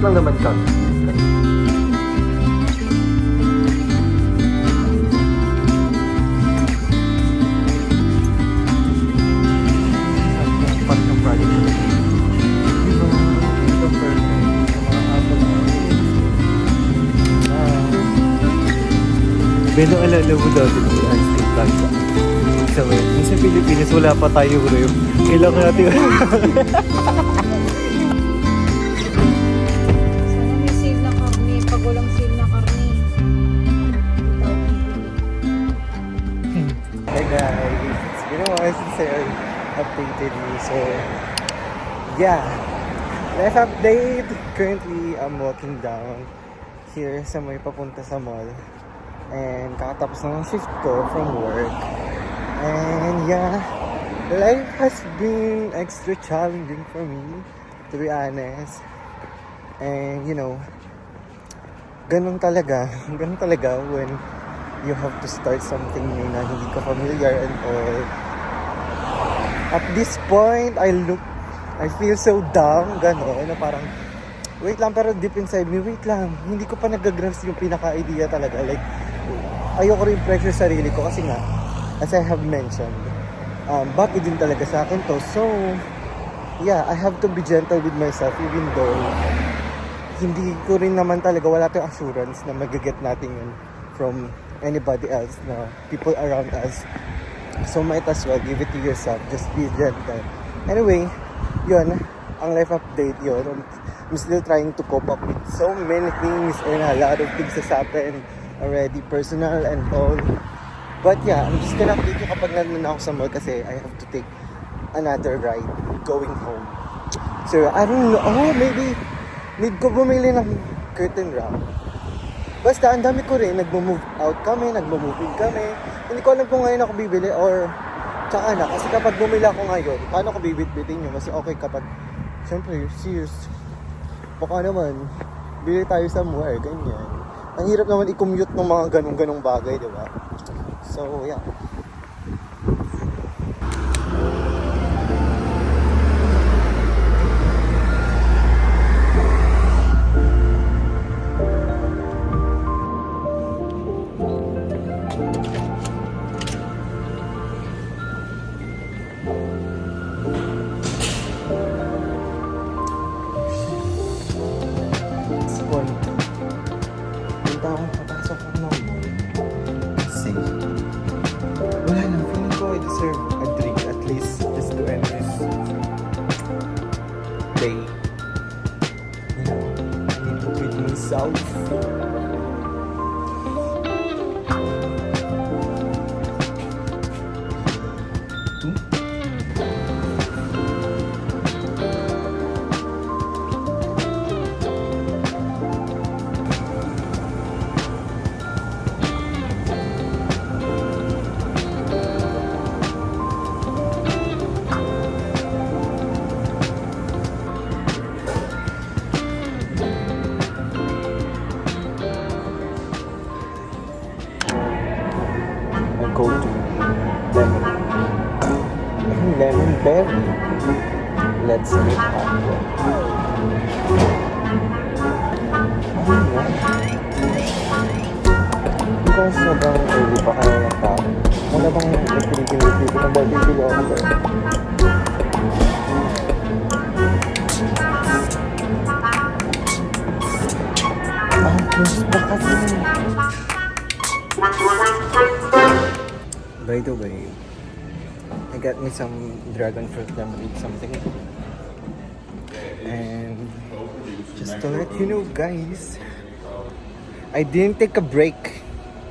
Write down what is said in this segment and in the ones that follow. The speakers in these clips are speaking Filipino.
lang naman kami. Part ng project. Ito perfect. Pero alala mo dati ng Einstein Plaza. Sa Pilipinas wala pa tayo ref. Kailangan natin Hey guys, it's been a while since I updated you, so yeah, life update. Currently, I'm walking down here sa may papunta sa mall and kakatapos na ng shift ko from work, and yeah, life has been extra challenging for me, to be honest, and you know, ganun talaga when you have to start something new na hindi ka familiar and all. At this point, I feel so down, gano'n, na parang, wait lang, pero deep inside me, wait lang, hindi ko pa nag-grasp yung pinaka-idea talaga. Like, ayoko rin pressure sarili ko kasi nga, as I have mentioned, bago din talaga sa akin to. So, yeah, I have to be gentle with myself even though hindi ko rin naman talaga, wala tayong assurance na mag-get natin yun from anybody else, na people around us. So might as well give it to yourself, just be gentle. Anyway, yun, ang life update yun. I'm still trying to cope up with so many things and a lot of things has happened already, personal and all. But yeah, I'm just gonna update you kapag nandun ako sa mall kasi I have to take another ride going home. So I don't know, maybe need ko bumili ng curtain wrap. Basta, ang dami ko rin, nagmo-move out kami, nagmo-move in kami. Hindi ko alam kung ngayon ako bibili or tsaka na. Kasi kapag bumili ako ngayon, paano ko bibit-bitin nyo? Kasi okay kapag, syempre, serious. Baka naman, bili tayo somewhere, ganyan. Ang hirap naman i-commute ng mga ganong-ganong bagay, di ba? So, yeah. Wala lang, feeling ko I deserve a drink at least just to end this day. You know, I need to treat myself. Go to lemon berry. Let's make happen. Because sobrang early pa kaya ng tao. Ano bang nagpili-pili ng barbecue offer? Close pa kasi. By the way, I got me some dragon fruit lemonade something. And just to let you know guys, I didn't take a break.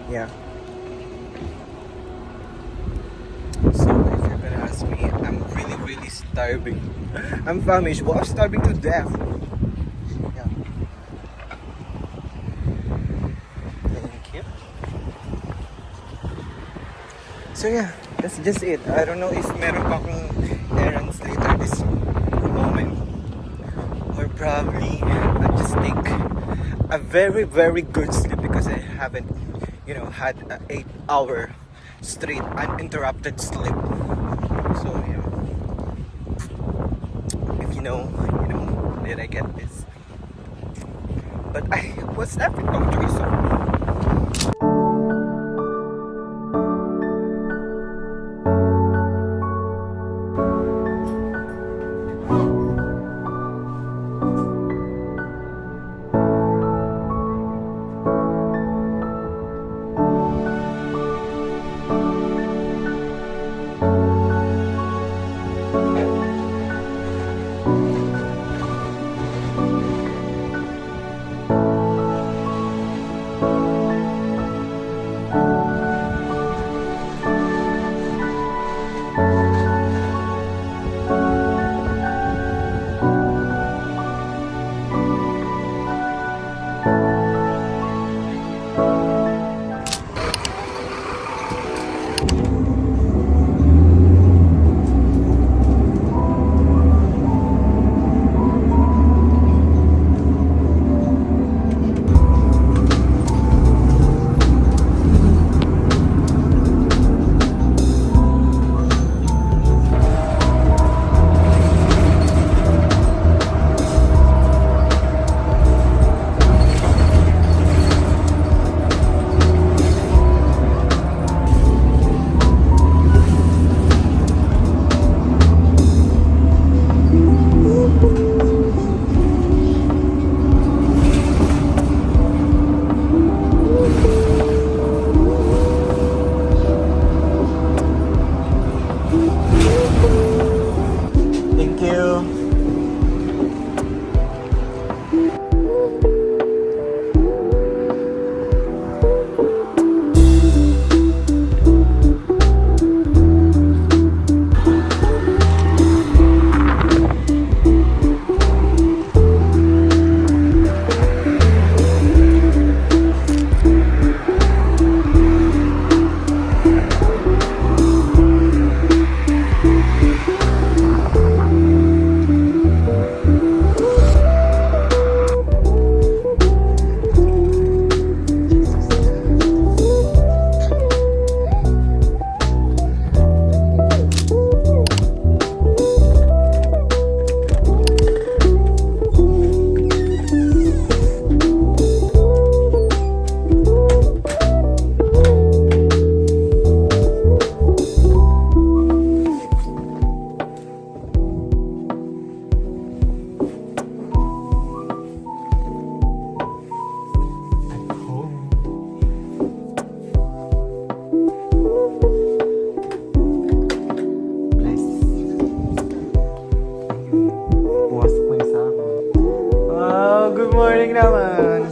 Yeah. So if you're gonna ask me, I'm really starving. I'm famished, but I'm starving to death. Yeah. Thank you. So yeah, that's just it. I don't know if meron pa akong errands later this moment. Or probably I'll just take a very, very good sleep because I haven't, had an 8-hour straight uninterrupted sleep. So yeah, if you know, did I get this? But I was never talking to you so. Thank you. Good morning naman!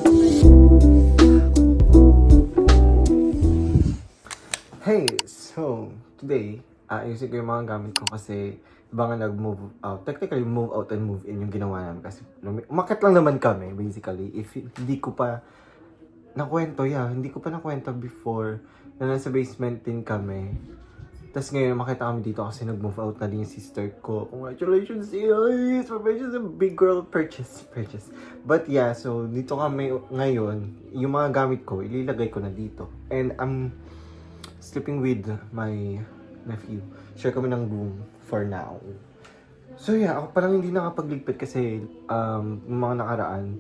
Hey! So, today, ayusin ko yung mga gamit ko kasi iba nga nag-move out. Technically, move out and move in yung ginawa namin kasi umakyat lang naman kami, basically. If hindi ko pa nakwento, hindi ko pa nakwento before na nasa basement din kami. Tapos ngayon, makita kami dito kasi nag-move out na din yung sister ko. Congratulations, guys! Congratulations, a big girl purchase. But yeah, so dito kami ngayon, yung mga gamit ko, ililagay ko na dito. And I'm sleeping with my nephew. Share kami ng room for now. So yeah, ako parang hindi nakapagligpit kasi yung mga nakaraan,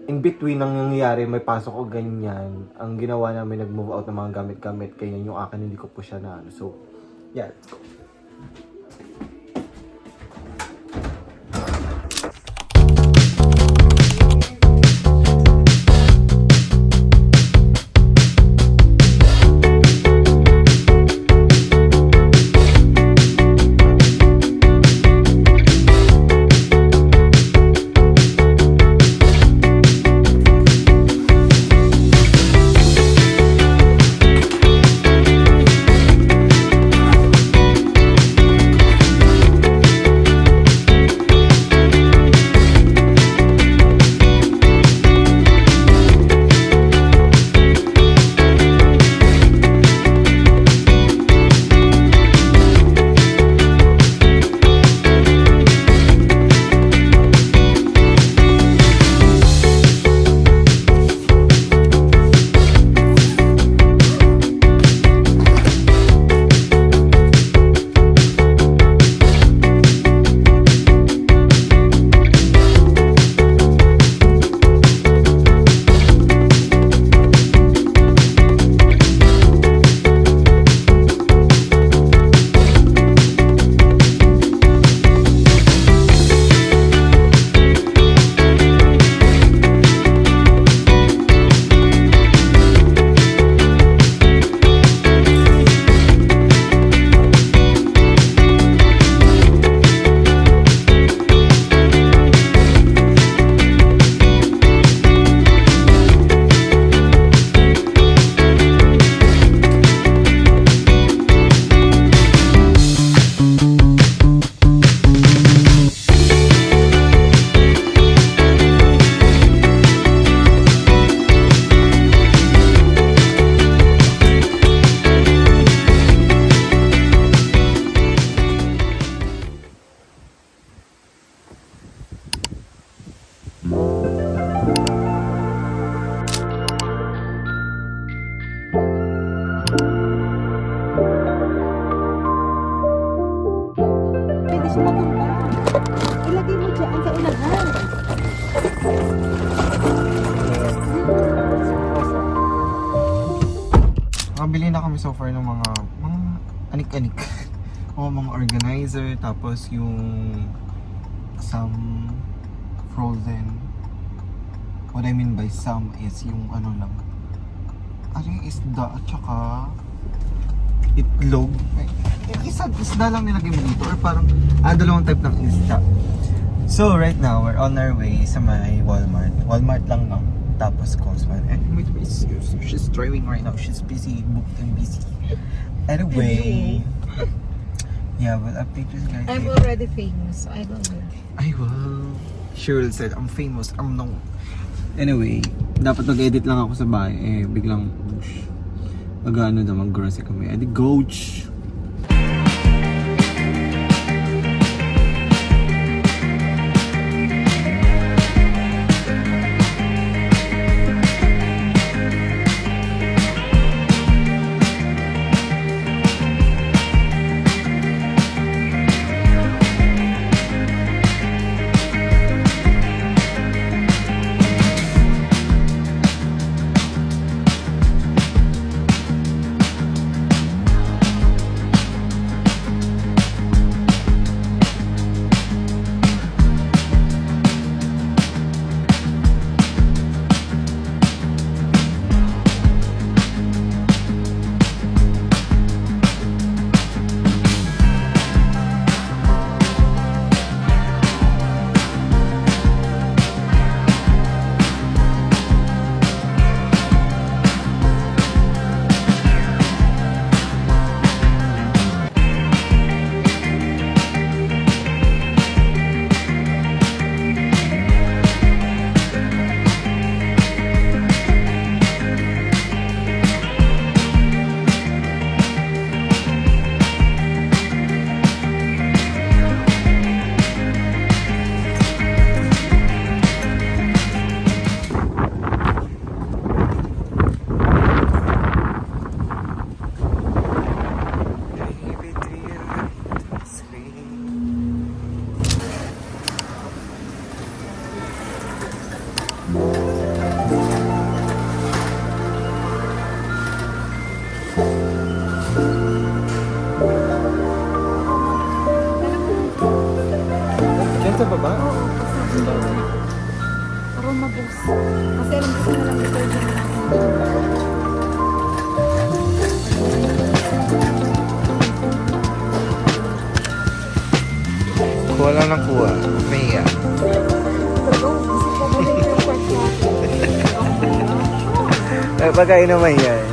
in between nang nangyayari, may pasok o ganyan, ang ginawa namin, nag-move out ng mga gamit-gamit, kaya yung akin hindi ko po siya na ano. So, yeah, let's go. siya matumba. Ilagay mo dyan sa unahan. Nakabili na kami so far ng mga anik-anik. O mga organizer, tapos yung some frozen. What I mean by some is yung ano lang. Ano yung isda at saka itlog. Isda lang nilagay mo dito or parang dalawang type ng isda. So right now, we're on our way sa may Walmart. Walmart lang no? Tapos Cosman. And she's driving right now. She's busy, booked and busy. Anyway, yeah, we'll update you guys. I'm already famous, so I don't know. I will. Cheryl said, I'm famous, I'm known. Anyway, dapat mag-edit lang ako sa bahay. Biglang, mag-ano na, mag-grocery kami. Edi, coach! Diyan sa baba? Oo, kasi parang mabus. Kasi alam ko na lang ito yung Kuha lang ng kuha. Maya. pero gusto ko mo din yung kwarto. Pagkain naman yan.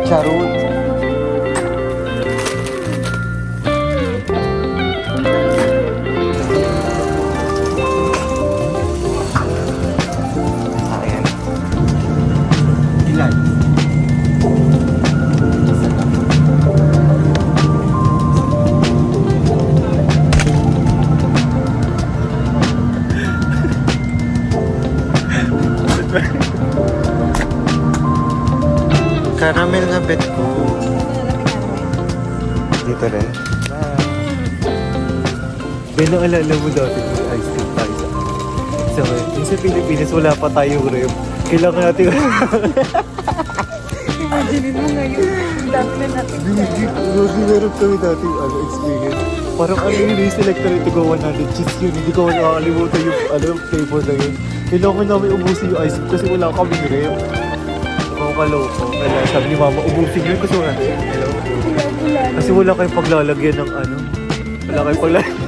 Charot. Ayan. Ilan? Isa lang. Caramel nga bet ko. dito rin. Yan ang alala mo dati may ice cream tayo sa ngayon. Yung sa Pilipinas, wala pa tayong rep. Kailangan natin... Imagine mo ngayon, ang dami na natin. Meron kami dati experience. Parang ano yun, yung selector ito ko 100 cheese yun. Hindi ko nakakalimutan yung flavor na yun. Kailangan namin ubusin yung ice cream kasi wala kaming rep. Mukhang kaloko. Kaya sabi ni mama, ubusin yun kasi wala. Hello? Kasi wala kayong paglalagyan ng ano. Wala kayong paglalagyan.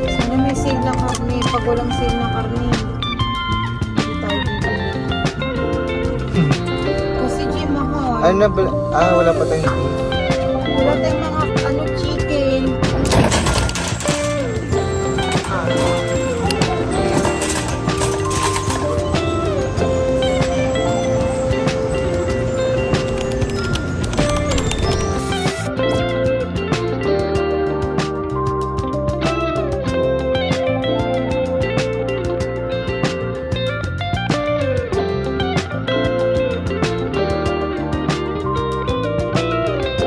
Sana may sale na karne. Pag walang sale na karne, hindi tayo bibili. Kasi Jim, mahal. Ano na ba? Wala pa tayong... Wala tayong mga